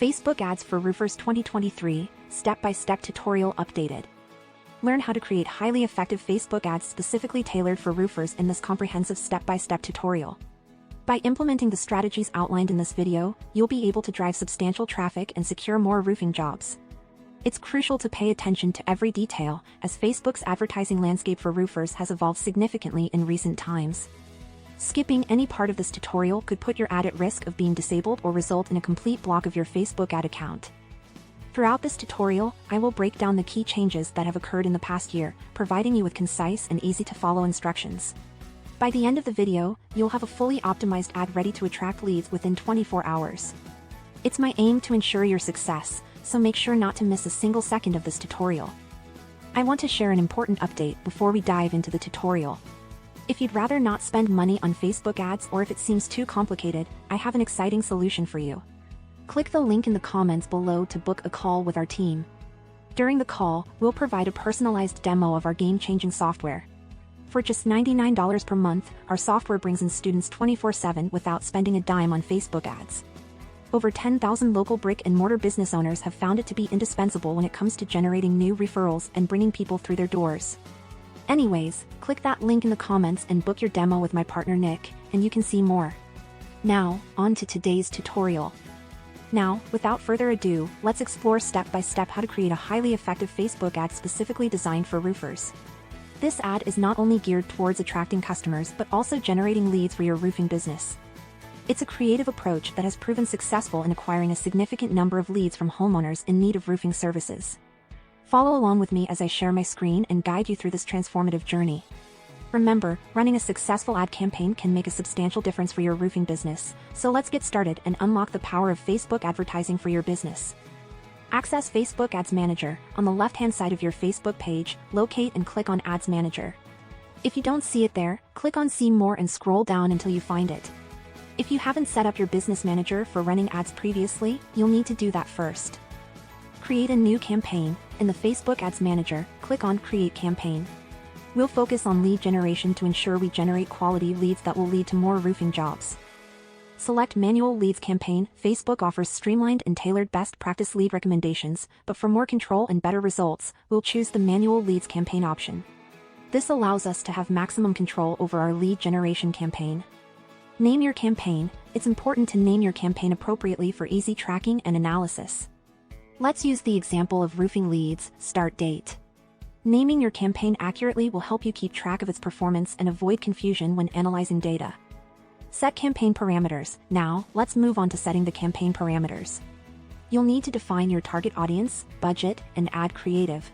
Facebook Ads for Roofers 2023, Step-by-Step Tutorial Updated. Learn how to create highly effective Facebook ads specifically tailored for roofers in this comprehensive step-by-step tutorial. By implementing the strategies outlined in this video, you'll be able to drive substantial traffic and secure more roofing jobs. It's crucial to pay attention to every detail, as Facebook's advertising landscape for roofers has evolved significantly in recent times. Skipping any part of this tutorial could put your ad at risk of being disabled or result in a complete block of your Facebook ad account. Throughout this tutorial, I will break down the key changes that have occurred in the past year, providing you with concise and easy-to-follow instructions. By the end of the video, you'll have a fully optimized ad ready to attract leads within 24 hours. It's my aim to ensure your success, so make sure not to miss a single second of this tutorial. I want to share an important update before we dive into the tutorial. If you'd rather not spend money on Facebook ads or if it seems too complicated, I have an exciting solution for you. Click the link in the comments below to book a call with our team. During the call, we'll provide a personalized demo of our game-changing software. For just $99 per month, our software brings in students 24/7 without spending a dime on Facebook ads. Over 10,000 local brick-and-mortar business owners have found it to be indispensable when it comes to generating new referrals and bringing people through their doors. Anyways, click that link in the comments and book your demo with my partner Nick, and you can see more. Now, on to today's tutorial. Now, without further ado, let's explore step-by-step how to create a highly effective Facebook ad specifically designed for roofers. This ad is not only geared towards attracting customers but also generating leads for your roofing business. It's a creative approach that has proven successful in acquiring a significant number of leads from homeowners in need of roofing services. Follow along with me as I share my screen and guide you through this transformative journey. Remember, running a successful ad campaign can make a substantial difference for your roofing business, so let's get started and unlock the power of Facebook advertising for your business. Access Facebook Ads Manager. On the left-hand side of your Facebook page, locate and click on Ads Manager. If you don't see it there, click on See More and scroll down until you find it. If you haven't set up your business manager for running ads previously, you'll need to do that first. Create a new campaign. In the Facebook Ads Manager, click on Create Campaign. We'll focus on lead generation to ensure we generate quality leads that will lead to more roofing jobs. Select Manual Leads Campaign. Facebook offers streamlined and tailored best practice lead recommendations, but for more control and better results, we'll choose the Manual Leads Campaign option. This allows us to have maximum control over our lead generation campaign. Name your campaign. It's important to name your campaign appropriately for easy tracking and analysis. Let's use the example of roofing leads, start date. Naming your campaign accurately will help you keep track of its performance and avoid confusion when analyzing data. Set campaign parameters. Now, let's move on to setting the campaign parameters. You'll need to define your target audience, budget, and ad creative.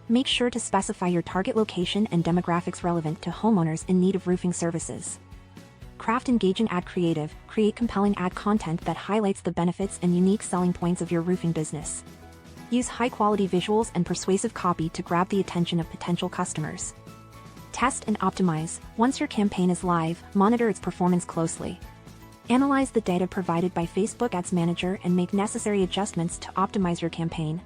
Make sure to specify your target location and demographics relevant to homeowners in need of roofing services. Craft engaging ad creative. Create compelling ad content that highlights the benefits and unique selling points of your roofing business. Use high-quality visuals and persuasive copy to grab the attention of potential customers. Test and optimize. Once your campaign is live, monitor its performance closely. Analyze the data provided by Facebook Ads Manager and make necessary adjustments to optimize your campaign.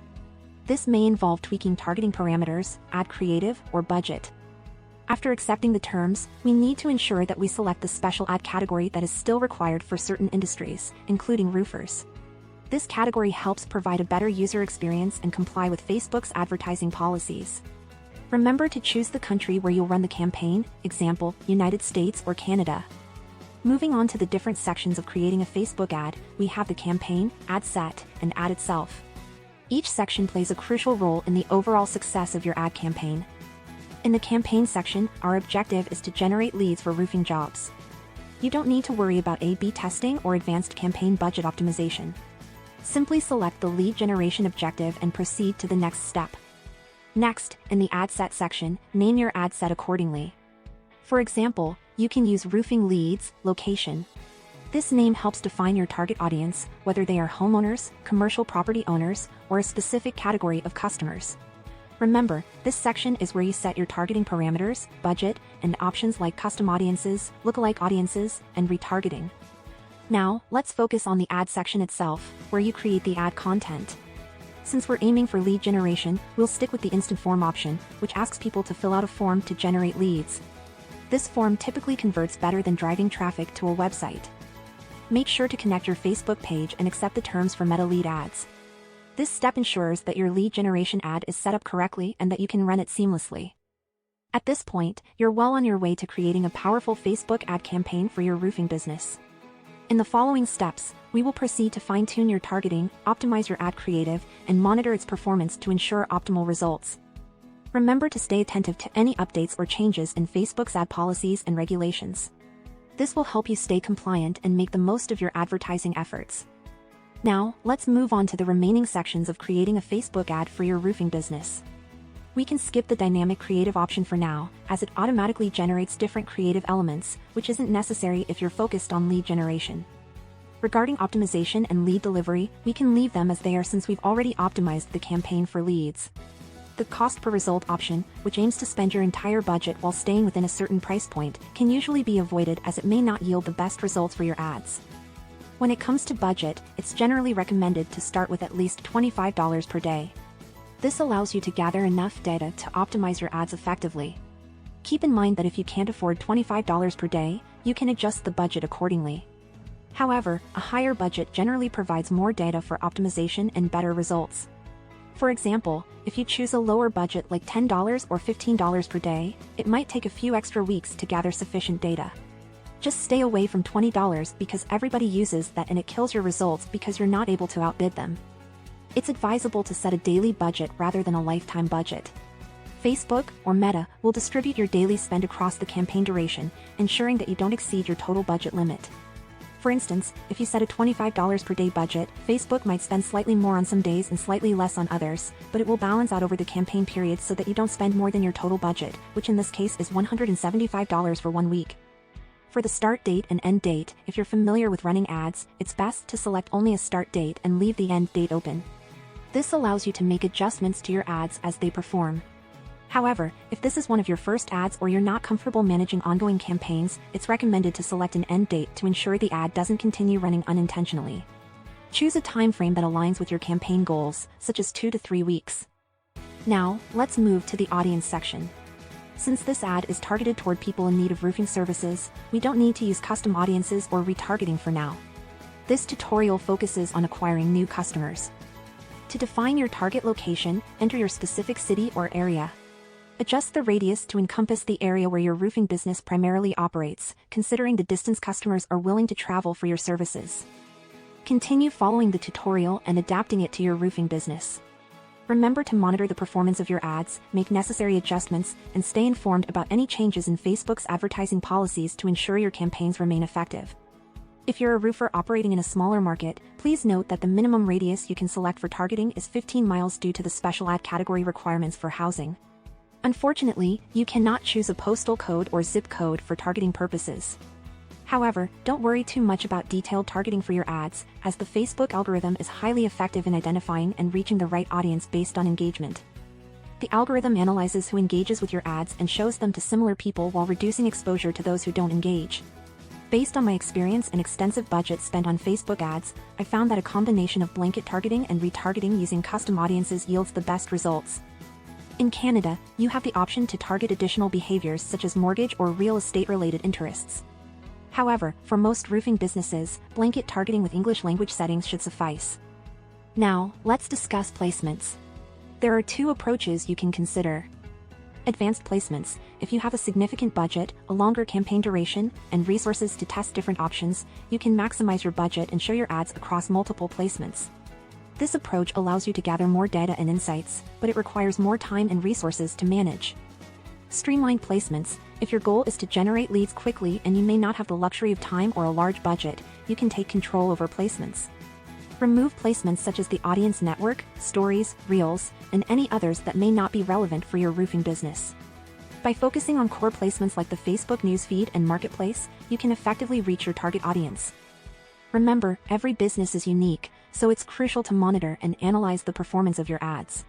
This may involve tweaking targeting parameters, ad creative, or budget. After accepting the terms, we need to ensure that we select the special ad category that is still required for certain industries, including roofers. This category helps provide a better user experience and comply with Facebook's advertising policies. Remember to choose the country where you'll run the campaign, example, United States or Canada. Moving on to the different sections of creating a Facebook ad, we have the campaign, ad set, and ad itself. Each section plays a crucial role in the overall success of your ad campaign. In the campaign section, our objective is to generate leads for roofing jobs. You don't need to worry about A/B testing or advanced campaign budget optimization. Simply select the lead generation objective and proceed to the next step. Next, in the ad set section, name your ad set accordingly. For example, you can use roofing leads, location. This name helps define your target audience, whether they are homeowners, commercial property owners, or a specific category of customers. Remember, this section is where you set your targeting parameters, budget, and options like custom audiences, lookalike audiences, and retargeting. Now, let's focus on the ad section itself, where you create the ad content. Since we're aiming for lead generation, we'll stick with the instant form option, which asks people to fill out a form to generate leads. This form typically converts better than driving traffic to a website. make sure to connect your Facebook page and accept the terms for Meta lead ads. This step ensures that your lead generation ad is set up correctly and that you can run it seamlessly. At this point, you're well on your way to creating a powerful Facebook ad campaign for your roofing business. In the following steps, we will proceed to fine-tune your targeting, optimize your ad creative, and monitor its performance to ensure optimal results. Remember to stay attentive to any updates or changes in Facebook's ad policies and regulations. This will help you stay compliant and make the most of your advertising efforts. Now, let's move on to the remaining sections of creating a Facebook ad for your roofing business. We can skip the dynamic creative option for now, as it automatically generates different creative elements, which isn't necessary if you're focused on lead generation. Regarding optimization and lead delivery, we can leave them as they are since we've already optimized the campaign for leads. The cost per result option, which aims to spend your entire budget while staying within a certain price point, can usually be avoided as it may not yield the best results for your ads. When it comes to budget, it's generally recommended to start with at least $25 per day. This allows you to gather enough data to optimize your ads effectively. Keep in mind that if you can't afford $25 per day, you can adjust the budget accordingly. However, a higher budget generally provides more data for optimization and better results. For example, if you choose a lower budget like $10 or $15 per day, it might take a few extra weeks to gather sufficient data. Just stay away from $20 because everybody uses that and it kills your results because you're not able to outbid them. It's advisable to set a daily budget rather than a lifetime budget. Facebook, or Meta, will distribute your daily spend across the campaign duration, ensuring that you don't exceed your total budget limit. For instance, if you set a $25 per day budget, Facebook might spend slightly more on some days and slightly less on others, but it will balance out over the campaign period so that you don't spend more than your total budget, which in this case is $175 for 1 week. For the start date and end date, if you're familiar with running ads, it's best to select only a start date and leave the end date open. This allows you to make adjustments to your ads as they perform. However, if this is one of your first ads or you're not comfortable managing ongoing campaigns, it's recommended to select an end date to ensure the ad doesn't continue running unintentionally. Choose a time frame that aligns with your campaign goals, such as 2 to 3 weeks. Now, let's move to the audience section. Since this ad is targeted toward people in need of roofing services, we don't need to use custom audiences or retargeting for now. This tutorial focuses on acquiring new customers. To define your target location, enter your specific city or area. Adjust the radius to encompass the area where your roofing business primarily operates, considering the distance customers are willing to travel for your services. Continue following the tutorial and adapting it to your roofing business. Remember to monitor the performance of your ads, make necessary adjustments, and stay informed about any changes in Facebook's advertising policies to ensure your campaigns remain effective. If you're a roofer operating in a smaller market, please note that the minimum radius you can select for targeting is 15 miles due to the special ad category requirements for housing. Unfortunately, you cannot choose a postal code or zip code for targeting purposes. However, don't worry too much about detailed targeting for your ads, as the Facebook algorithm is highly effective in identifying and reaching the right audience based on engagement. The algorithm analyzes who engages with your ads and shows them to similar people while reducing exposure to those who don't engage. Based on my experience and extensive budget spent on Facebook ads, I found that a combination of blanket targeting and retargeting using custom audiences yields the best results. In Canada, you have the option to target additional behaviors such as mortgage or real estate-related interests. However, for most roofing businesses, blanket targeting with English language settings should suffice. Now, let's discuss placements. There are 2 approaches you can consider. Advanced placements: if you have a significant budget, a longer campaign duration, and resources to test different options, you can maximize your budget and show your ads across multiple placements. This approach allows you to gather more data and insights, but it requires more time and resources to manage. Streamlined placements: if your goal is to generate leads quickly and you may not have the luxury of time or a large budget, you can take control over placements. Remove placements such as the audience network, stories, reels, and any others that may not be relevant for your roofing business. By focusing on core placements like the Facebook newsfeed and marketplace, you can effectively reach your target audience. Remember, every business is unique, so it's crucial to monitor and analyze the performance of your ads.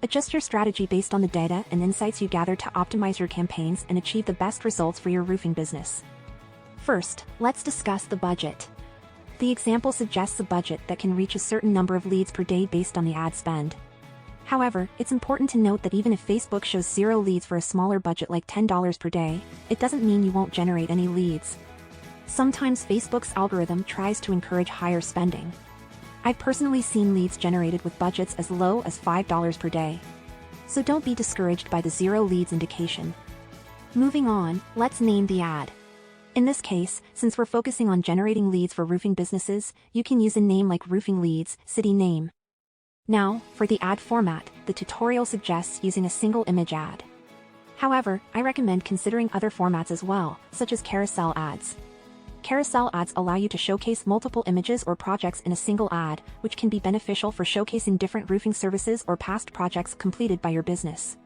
Adjust your strategy based on the data and insights you gather to optimize your campaigns and achieve the best results for your roofing business. First, let's discuss the budget. The example suggests a budget that can reach a certain number of leads per day based on the ad spend. However, it's important to note that even if Facebook shows 0 leads for a smaller budget like $10 per day, it doesn't mean you won't generate any leads. Sometimes Facebook's algorithm tries to encourage higher spending. I've personally seen leads generated with budgets as low as $5 per day. So don't be discouraged by the zero leads indication. Moving on, let's name the ad. In this case, since we're focusing on generating leads for roofing businesses, you can use a name like roofing leads, city name. Now, for the ad format, the tutorial suggests using a single image ad. However, I recommend considering other formats as well, such as carousel ads. Carousel ads allow you to showcase multiple images or projects in a single ad, which can be beneficial for showcasing different roofing services or past projects completed by your business.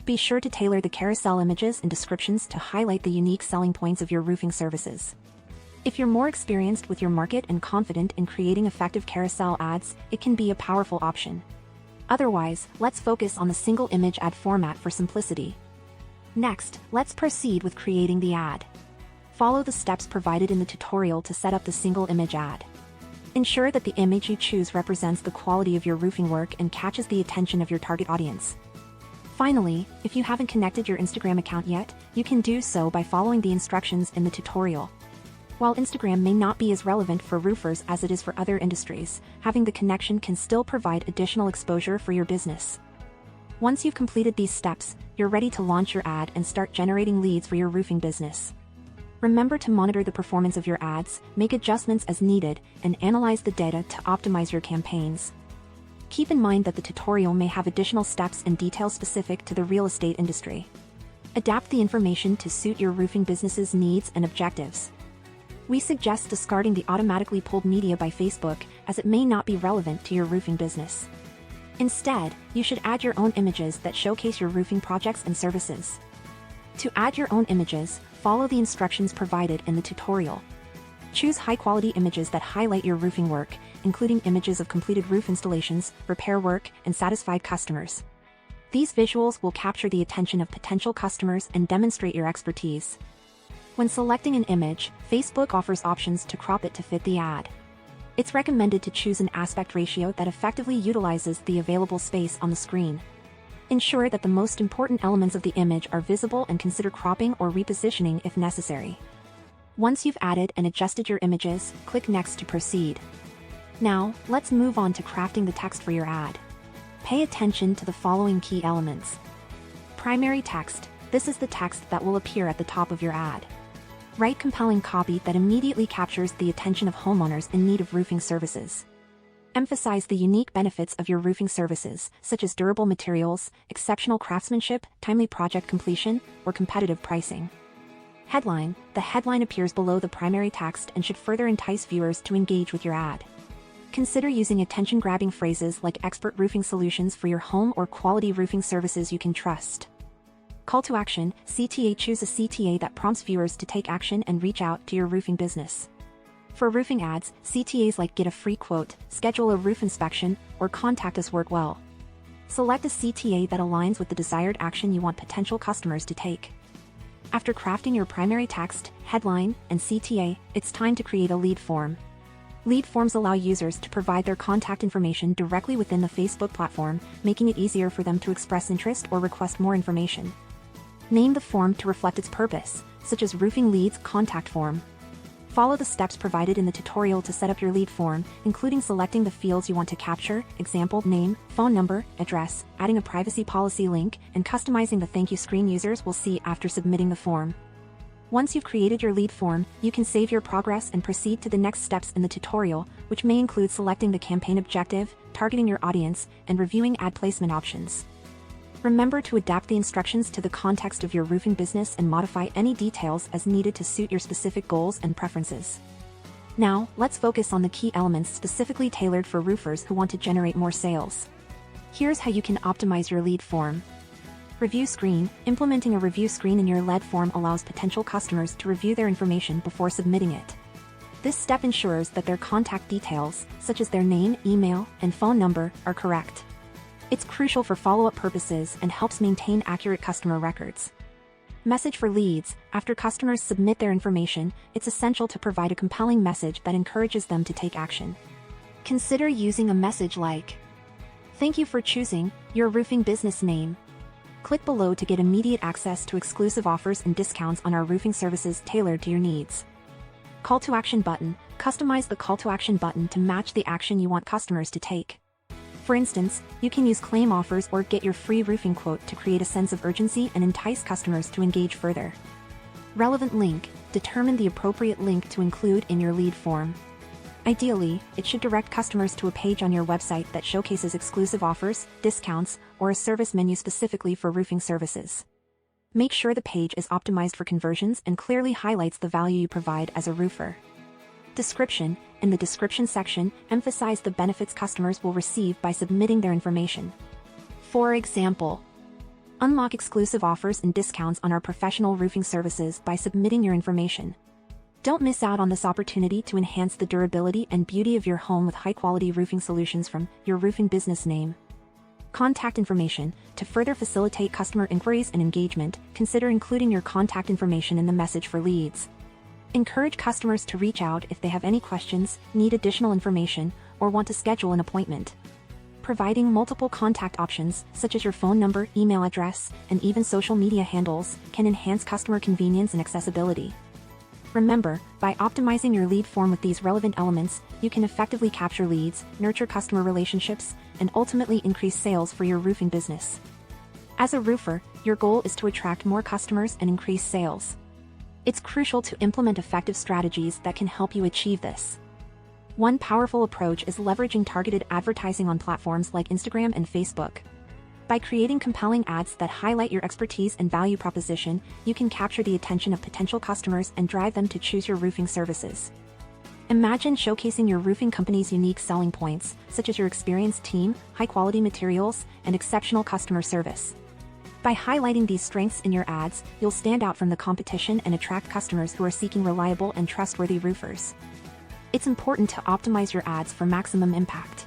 Be sure to tailor the carousel images and descriptions to highlight the unique selling points of your roofing services. If you're more experienced with your market and confident in creating effective carousel ads, it can be a powerful option. Otherwise, let's focus on the single image ad format for simplicity. Next, let's proceed with creating the ad. Follow the steps provided in the tutorial to set up the single image ad. Ensure that the image you choose represents the quality of your roofing work and catches the attention of your target audience. Finally, if you haven't connected your Instagram account yet, you can do so by following the instructions in the tutorial. While Instagram may not be as relevant for roofers as it is for other industries, having the connection can still provide additional exposure for your business. Once you've completed these steps, you're ready to launch your ad and start generating leads for your roofing business. Remember to monitor the performance of your ads, make adjustments as needed, and analyze the data to optimize your campaigns. Keep in mind that the tutorial may have additional steps and details specific to the real estate industry. Adapt the information to suit your roofing business's needs and objectives. We suggest discarding the automatically pulled media by Facebook, as it may not be relevant to your roofing business. Instead, you should add your own images that showcase your roofing projects and services. To add your own images, follow the instructions provided in the tutorial. Choose high-quality images that highlight your roofing work, including images of completed roof installations, repair work, and satisfied customers. These visuals will capture the attention of potential customers and demonstrate your expertise. When selecting an image, Facebook offers options to crop it to fit the ad. It's recommended to choose an aspect ratio that effectively utilizes the available space on the screen. Ensure that the most important elements of the image are visible and consider cropping or repositioning if necessary. Once you've added and adjusted your images, click Next to proceed. Now, let's move on to crafting the text for your ad. Pay attention to the following key elements. Primary text. This is the text that will appear at the top of your ad. Write compelling copy that immediately captures the attention of homeowners in need of roofing services. Emphasize the unique benefits of your roofing services, such as durable materials, exceptional craftsmanship, timely project completion, or competitive pricing. Headline. The headline appears below the primary text and should further entice viewers to engage with your ad. Consider using attention-grabbing phrases like expert roofing solutions for your home or quality roofing services you can trust. Call to action. CTA. Choose a CTA that prompts viewers to take action and reach out to your roofing business. For roofing ads, CTAs like get a free quote, schedule a roof inspection, or contact us work well. Select a CTA that aligns with the desired action you want potential customers to take. After crafting your primary text, headline, and CTA, it's time to create a lead form. Lead forms allow users to provide their contact information directly within the Facebook platform, making it easier for them to express interest or request more information. Name the form to reflect its purpose, such as Roofing Leads Contact Form. Follow the steps provided in the tutorial to set up your lead form, including selecting the fields you want to capture, example, name, phone number, address, adding a privacy policy link, and customizing the thank you screen users will see after submitting the form. Once you've created your lead form, you can save your progress and proceed to the next steps in the tutorial, which may include selecting the campaign objective, targeting your audience, and reviewing ad placement options. Remember to adapt the instructions to the context of your roofing business and modify any details as needed to suit your specific goals and preferences. Now, let's focus on the key elements specifically tailored for roofers who want to generate more sales. Here's how you can optimize your lead form. Review screen. Implementing a review screen in your lead form allows potential customers to review their information before submitting it. This step ensures that their contact details, such as their name, email, and phone number, are correct. It's crucial for follow-up purposes and helps maintain accurate customer records. Message for leads. After customers submit their information, it's essential to provide a compelling message that encourages them to take action. Consider using a message like, "Thank you for choosing your roofing business name. Click below to get immediate access to exclusive offers and discounts on our roofing services tailored to your needs." Call to action button. Customize the call to action button to match the action you want customers to take. For instance, you can use claim offers or get your free roofing quote to create a sense of urgency and entice customers to engage further. Relevant link. Determine the appropriate link to include in your lead form. Ideally, it should direct customers to a page on your website that showcases exclusive offers, discounts, or a service menu specifically for roofing services. Make sure the page is optimized for conversions and clearly highlights the value you provide as a roofer. Description. In the description section, emphasize the benefits customers will receive by submitting their information. For example, unlock exclusive offers and discounts on our professional roofing services by submitting your information. Don't miss out on this opportunity to enhance the durability and beauty of your home with high-quality roofing solutions from your roofing business name. Contact information. To further facilitate customer inquiries and engagement, consider including your contact information in the message for leads. Encourage customers to reach out if they have any questions, need additional information, or want to schedule an appointment. Providing multiple contact options, such as your phone number, email address, and even social media handles, can enhance customer convenience and accessibility. Remember, by optimizing your lead form with these relevant elements, you can effectively capture leads, nurture customer relationships, and ultimately increase sales for your roofing business. As a roofer, your goal is to attract more customers and increase sales. It's crucial to implement effective strategies that can help you achieve this. One powerful approach is leveraging targeted advertising on platforms like Instagram and Facebook. By creating compelling ads that highlight your expertise and value proposition, you can capture the attention of potential customers and drive them to choose your roofing services. Imagine showcasing your roofing company's unique selling points, such as your experienced team, high-quality materials, and exceptional customer service. By highlighting these strengths in your ads, you'll stand out from the competition and attract customers who are seeking reliable and trustworthy roofers. It's important to optimize your ads for maximum impact.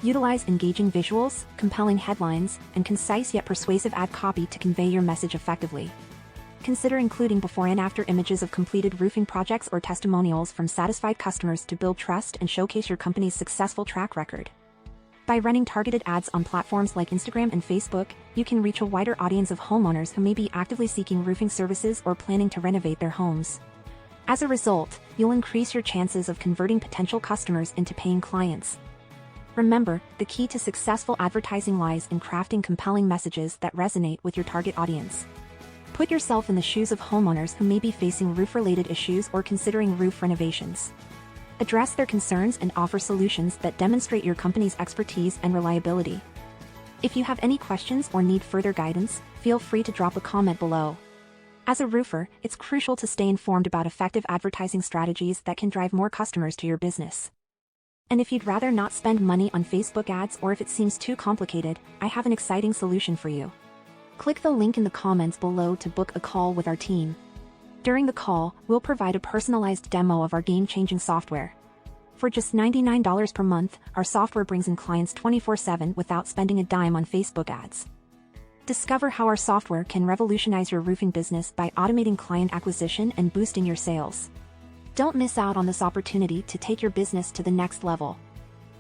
Utilize engaging visuals, compelling headlines, and concise yet persuasive ad copy to convey your message effectively. Consider including before and after images of completed roofing projects or testimonials from satisfied customers to build trust and showcase your company's successful track record. By running targeted ads on platforms like Instagram and Facebook, you can reach a wider audience of homeowners who may be actively seeking roofing services or planning to renovate their homes. As a result, you'll increase your chances of converting potential customers into paying clients. Remember, the key to successful advertising lies in crafting compelling messages that resonate with your target audience. Put yourself in the shoes of homeowners who may be facing roof-related issues or considering roof renovations. Address their concerns and offer solutions that demonstrate your company's expertise and reliability. If you have any questions or need further guidance, feel free to drop a comment below. As a roofer, it's crucial to stay informed about effective advertising strategies that can drive more customers to your business. And if you'd rather not spend money on Facebook ads or if it seems too complicated, I have an exciting solution for you. Click the link in the comments below to book a call with our team. During the call, we'll provide a personalized demo of our game-changing software. For just $99 per month, our software brings in clients 24/7 without spending a dime on Facebook ads. Discover how our software can revolutionize your roofing business by automating client acquisition and boosting your sales. Don't miss out on this opportunity to take your business to the next level.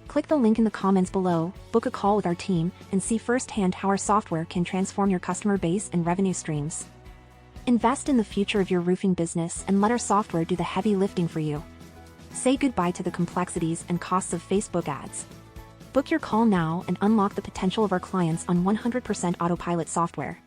Click the link in the comments below, book a call with our team, and see firsthand how our software can transform your customer base and revenue streams. Invest in the future of your roofing business and let our software do the heavy lifting for you. Say goodbye to the complexities and costs of Facebook ads. Book your call now and unlock the potential of our clients on 100% autopilot software.